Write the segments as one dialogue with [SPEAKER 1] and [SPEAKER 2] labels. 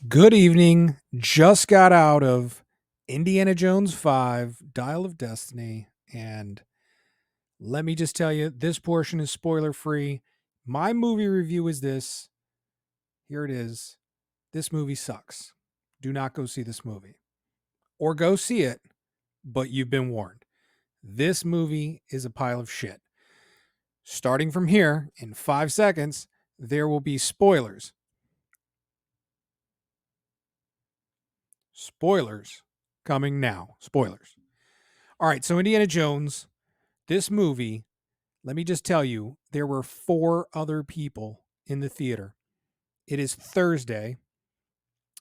[SPEAKER 1] Good evening. Just got out of Indiana Jones 5, Dial of Destiny. And let me just tell you, this portion is spoiler free. My movie review is this. Here it is. This movie sucks. Do not go see this movie. Or go see it, but you've been warned. This movie is a pile of shit. Starting from here, in 5 seconds, there will be spoilers. Spoilers coming now. Spoilers. All right, so Indiana Jones, this movie, let me just tell you, there were four other people in the theater. It is Thursday.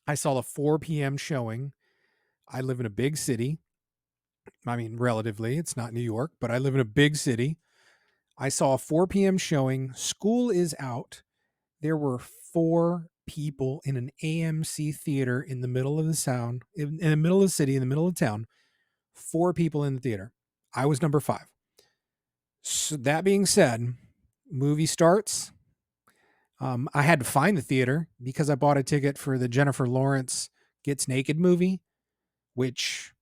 [SPEAKER 1] I saw a 4 p.m. showing. I live in a big city. I mean, relatively, it's not New York, but I live in a big city. I saw a 4 p.m. showing. School is out. There were four people in an AMC theater in the middle of the sound, in the middle of the city, in the middle of town. Four people in the theater. I was number five. So that being said, movie starts. I had to find the theater because I bought a ticket for the Jennifer Lawrence Gets Naked movie, which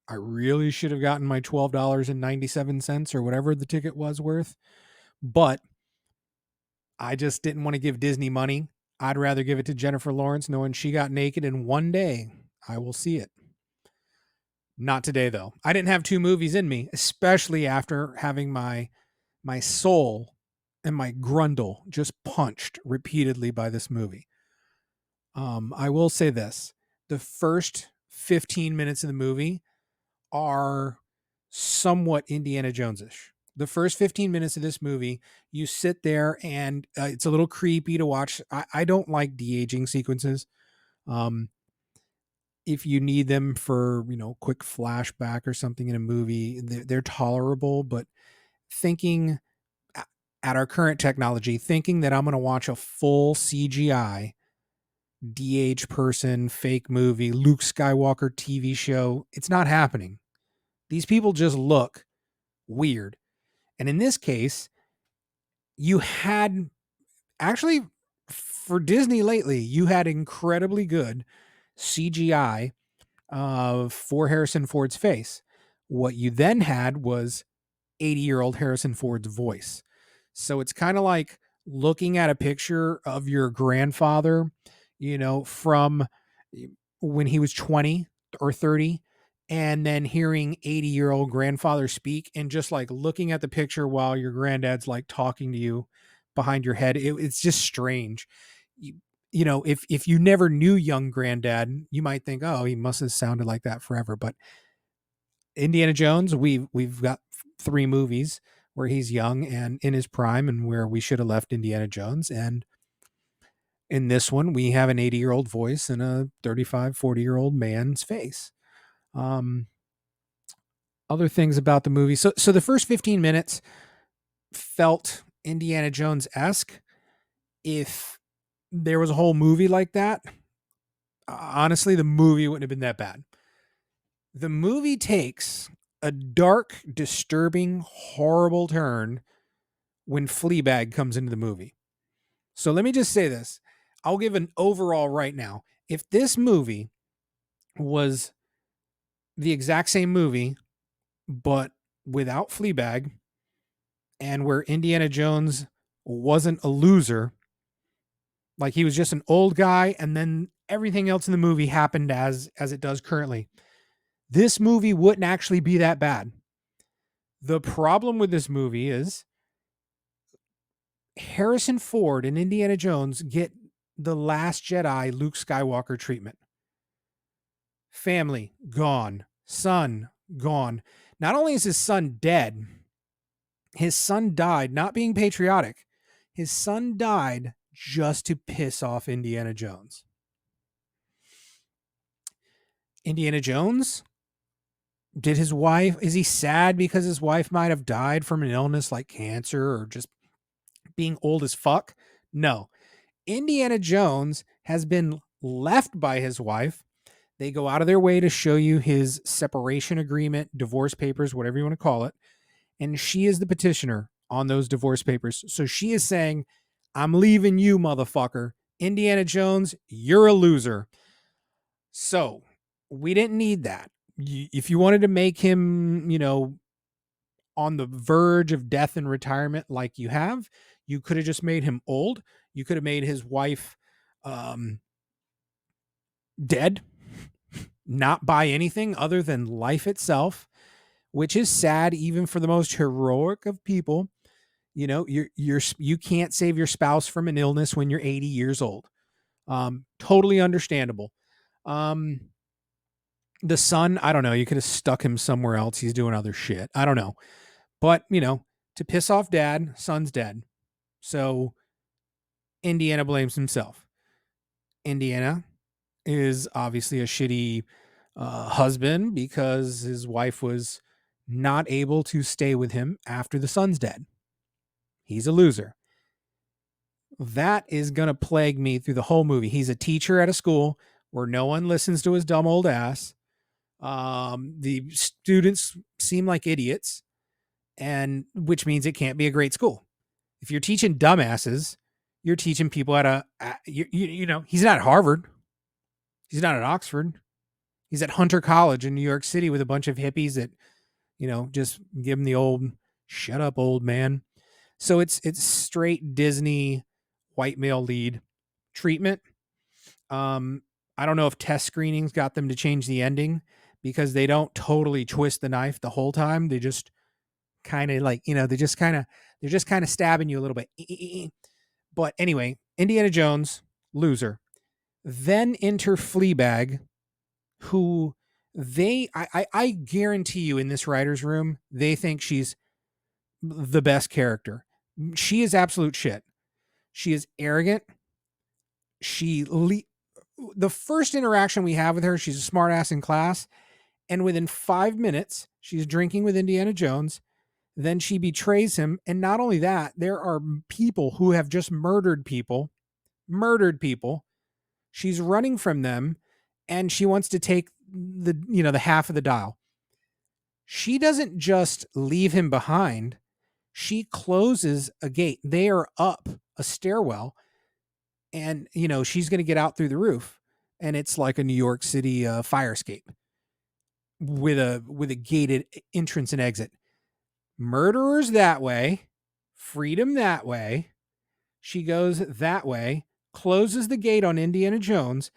[SPEAKER 1] I really should have gotten my $12.97 or whatever the ticket was worth. But I just didn't want to give Disney money. I'd rather give it to Jennifer Lawrence, knowing she got naked, and one day I will see it. Not today, though. I didn't have two movies in me, especially after having my soul and my grundle just punched repeatedly by this movie. I will say this: the first 15 minutes of the movie are somewhat Indiana Jones-ish. The first 15 minutes of this movie, you sit there and it's a little creepy to watch. I don't like de-aging sequences. Um, if you need them for, quick flashback or something in a movie, they're tolerable. But thinking at our current technology, thinking that I'm going to watch a full CGI DH person, fake movie, Luke Skywalker TV show, it's not happening. These people just look weird. And in this case, you had actually, for Disney lately, you had incredibly good CGI for Harrison Ford's face. What you then had was 80-year-old Harrison Ford's voice. So it's kind of like looking at a picture of your grandfather, from when he was 20 or 30, and then hearing 80-year-old grandfather speak and just like looking at the picture while your granddad's like talking to you behind your head. It's just strange. If you never knew young granddad, you might think, oh, he must have sounded like that forever. But Indiana Jones, we've got three movies where he's young and in his prime and where we should have left Indiana Jones. And in this one, we have an 80-year-old voice and a 35, 40-year-old man's face. Um, Other things about the movie. So the first 15 minutes felt Indiana Jones-esque. If there was a whole movie like that, honestly, the movie wouldn't have been that bad. The movie takes a dark, disturbing, horrible turn when Fleabag comes into the movie. So let me just say this. I'll give an overall right now. If this movie was the exact same movie, but without Fleabag, and where Indiana Jones wasn't a loser, like he was just an old guy, and then everything else in the movie happened as it does currently, this movie wouldn't actually be that bad. The problem with this movie is Harrison Ford and Indiana Jones get the Last Jedi Luke Skywalker treatment. Family gone, son gone. Not only is his son dead, his son died not being patriotic. His son died just to piss off Indiana Jones. Indiana Jones, did his wife, is he sad because his wife might have died from an illness like cancer or just being old as fuck? No. Indiana Jones has been left by his wife. They go out of their way to show you his separation agreement, divorce papers, whatever you want to call it. And she is the petitioner on those divorce papers. So she is saying, I'm leaving you, motherfucker. Indiana Jones, you're a loser. So we didn't need that. If you wanted to make him, on the verge of death and retirement like you have, you could have just made him old. You could have made his wife um, dead, not by anything other than life itself, which is sad even for the most heroic of people. You can't save your spouse from an illness when you're 80 years old. Totally understandable. Um, the son, I don't know. You could have stuck him somewhere else. He's doing other shit. I don't know. But, to piss off dad, son's dead. So Indiana blames himself. Indiana is obviously a shitty husband because his wife was not able to stay with him after the son's dead. He's a loser. That is going to plague me through the whole movie. He's a teacher at a school where no one listens to his dumb old ass. The students seem like idiots, and which means it can't be a great school. If you're teaching dumbasses, you're teaching people he's not at Harvard. He's not at Oxford. He's at Hunter College in New York City with a bunch of hippies that, just give him the old shut up, old man. So it's straight Disney white male lead treatment. I don't know if test screenings got them to change the ending because they don't totally twist the knife the whole time. They just kind of they're just kind of stabbing you a little bit. But anyway, Indiana Jones, loser. Then enter Fleabag, who I guarantee you in this writer's room, they think she's the best character. She is absolute shit. She is arrogant. The first interaction we have with her, she's a smartass in class. And within 5 minutes, she's drinking with Indiana Jones. Then she betrays him. And not only that, there are people who have just murdered people. She's running from them and she wants to take the half of the dial. She doesn't just leave him behind. She closes a gate. They are up a stairwell and, she's going to get out through the roof. And it's like a New York City fire escape with a gated entrance and exit. Murderers that way, freedom that way. She goes that way, closes the gate on Indiana Jones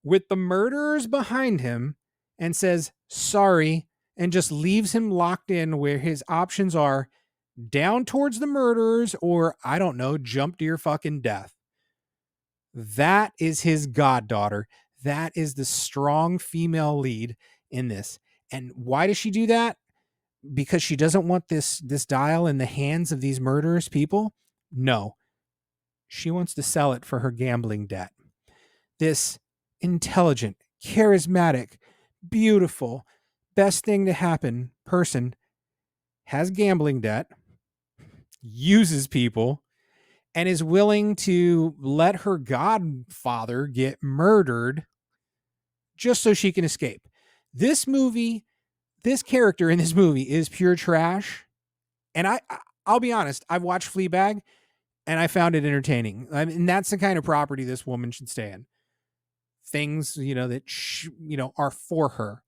[SPEAKER 1] with the murderers behind him and says, sorry, and just leaves him locked in where his options are down towards the murderers or, I don't know, jump to your fucking death. That is his goddaughter. That is the strong female lead in this. And why does she do that? Because she doesn't want this dial in the hands of these murderous people? No. She wants to sell it for her gambling debt. This intelligent, charismatic, beautiful, best thing to happen person has gambling debt, uses people, and is willing to let her godfather get murdered just so she can escape. This character in this movie is pure trash. And I'll be honest, I've watched Fleabag and I found it entertaining. I mean, that's the kind of property this woman should stay in. Things, that are for her.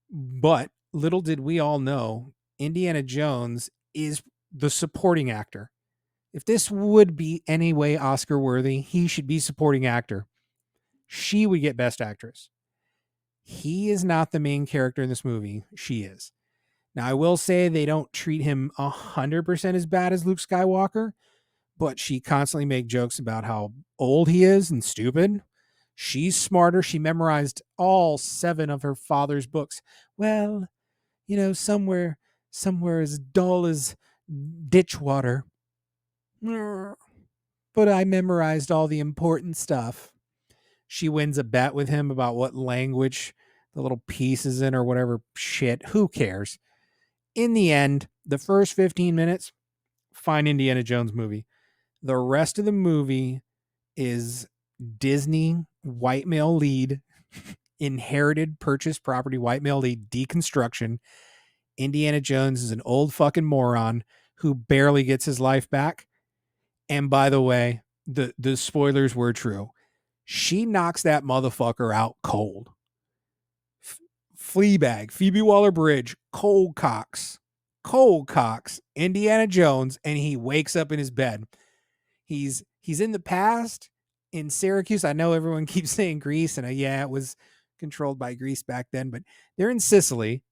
[SPEAKER 1] But little did we all know, Indiana Jones is the supporting actor. If this would be any way Oscar worthy, he should be supporting actor. She would get best actress. He is not the main character in this movie. She is. Now, I will say they don't treat him 100% as bad as Luke Skywalker, but she constantly makes jokes about how old he is and stupid. She's smarter. She memorized all 7 of her father's books. Well, somewhere as dull as ditch water. But I memorized all the important stuff. She wins a bet with him about what language the little piece is in or whatever shit. Who cares? In the end, the first 15 minutes, fine Indiana Jones movie. The rest of the movie is Disney white male lead, inherited purchase property white male lead deconstruction. Indiana Jones is an old fucking moron who barely gets his life back. And by the way, the spoilers were true. She knocks that motherfucker out cold. Fleabag, Phoebe Waller-Bridge, cold cocks Indiana Jones, and he wakes up in his bed. He's in the past in Syracuse. I know everyone keeps saying Greece, and yeah, it was controlled by Greece back then, but they're in Sicily.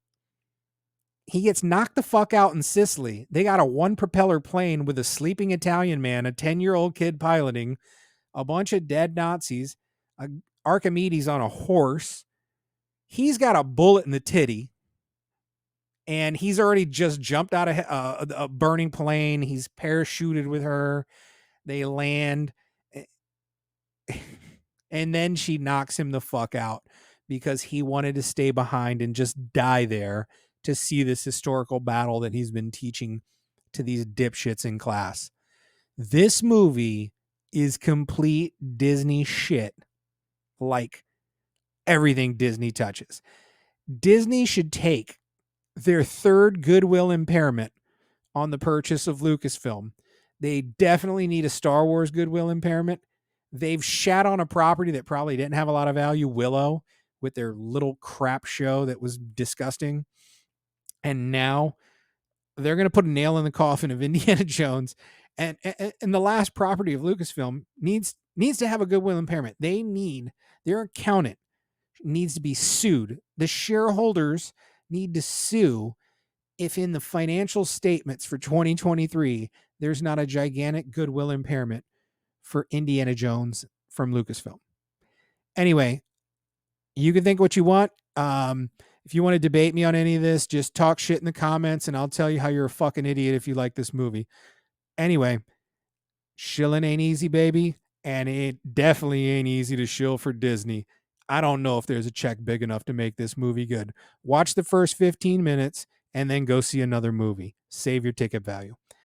[SPEAKER 1] He gets knocked the fuck out in Sicily. They got a one propeller plane with a sleeping Italian man, a 10-year-old kid piloting, a bunch of dead Nazis, Archimedes on a horse. He's got a bullet in the titty, and he's already just jumped out of a burning plane. He's parachuted with her. They land, and then she knocks him the fuck out because he wanted to stay behind and just die there to see this historical battle that he's been teaching to these dipshits in class. This movie is complete Disney shit, like everything Disney touches. Disney should take their third Goodwill impairment on the purchase of Lucasfilm. They definitely need a Star Wars Goodwill impairment. They've shat on a property that probably didn't have a lot of value, Willow, with their little crap show that was disgusting. And now they're going to put a nail in the coffin of Indiana Jones. And the last property of Lucasfilm needs to have a Goodwill impairment. Their accountant needs to be sued. The shareholders need to sue if in the financial statements for 2023, there's not a gigantic Goodwill impairment for Indiana Jones from Lucasfilm. Anyway, you can think what you want. If you want to debate me on any of this, just talk shit in the comments and I'll tell you how you're a fucking idiot if you like this movie. Anyway, shilling ain't easy, baby. And it definitely ain't easy to shill for Disney. I don't know if there's a check big enough to make this movie good. Watch the first 15 minutes and then go see another movie. Save your ticket value.